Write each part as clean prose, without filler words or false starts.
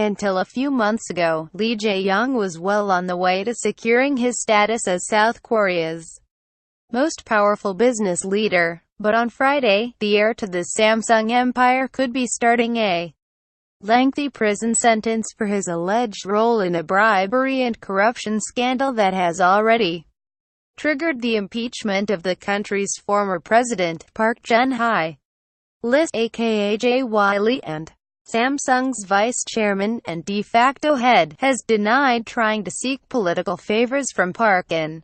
Until a few months ago, Lee Jae-young was well on the way to securing his status as South Korea's most powerful business leader. But on Friday, the heir to the Samsung empire could be starting a lengthy prison sentence for his alleged role in a bribery and corruption scandal that has already triggered the impeachment of the country's former president, Park Geun-hye. Lee, aka J.Y. Lee, and Samsung's vice chairman and de facto head, has denied trying to seek political favors from Park in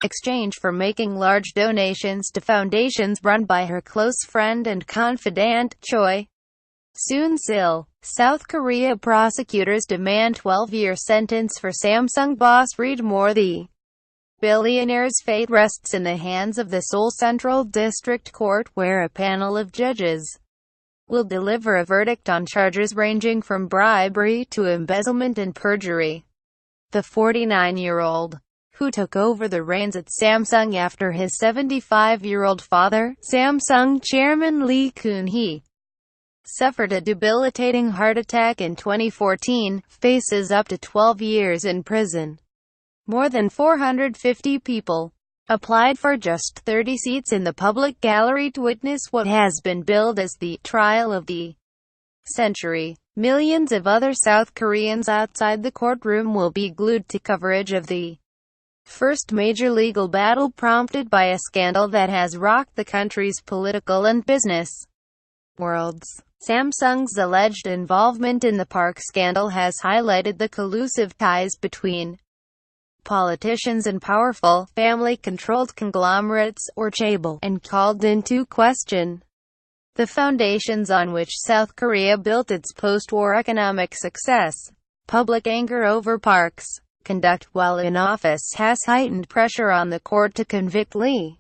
exchange for making large donations to foundations run by her close friend and confidant, Choi Soon-sil. South Korea prosecutors demand 12-year sentence for Samsung boss. Read more. The billionaire's fate rests in the hands of the Seoul Central District Court, where a panel of judges will deliver a verdict on charges ranging from bribery to embezzlement and perjury. The 49-year-old, who took over the reins at Samsung after his 75-year-old father, Samsung chairman Lee Kun-hee, suffered a debilitating heart attack in 2014, faces up to 12 years in prison. More than 450 people applied for just 30 seats in the public gallery to witness what has been billed as the trial of the century. Millions of other South Koreans outside the courtroom will be glued to coverage of the first major legal battle prompted by a scandal that has rocked the country's political and business worlds. Samsung's alleged involvement in the Park scandal has highlighted the collusive ties between politicians and powerful, family-controlled conglomerates, or chaebol, and called into question the foundations on which South Korea built its post-war economic success. Public anger over Park's conduct while in office has heightened pressure on the court to convict Lee.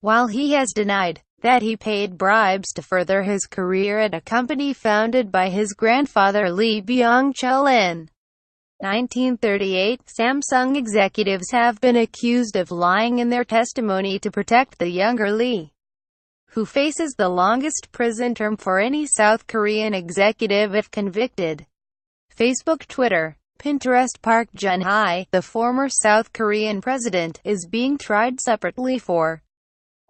While he has denied that he paid bribes to further his career at a company founded by his grandfather Lee Byung-chul in 1938, Samsung executives have been accused of lying in their testimony to protect the younger Lee, who faces the longest prison term for any South Korean executive if convicted. Facebook, Twitter, Pinterest. Park Geun-hye, the former South Korean president, is being tried separately for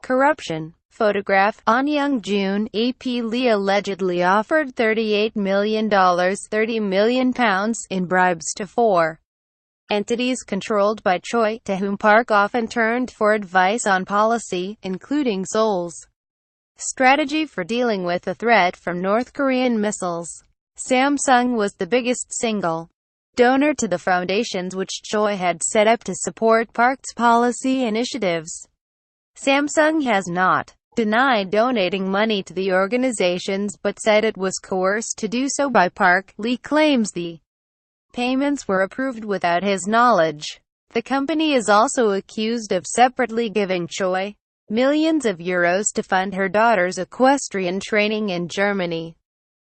corruption. Photograph. On June, AP Lee allegedly offered $38 million £30 million in bribes to four entities controlled by Choi, to whom Park often turned for advice on policy, including Seoul's strategy for dealing with the threat from North Korean missiles. Samsung was the biggest single donor to the foundations which Choi had set up to support Park's policy initiatives. Samsung has not denied donating money to the organizations but said it was coerced to do so by Park. Lee claims the payments were approved without his knowledge. The company is also accused of separately giving Choi millions of euros to fund her daughter's equestrian training in Germany.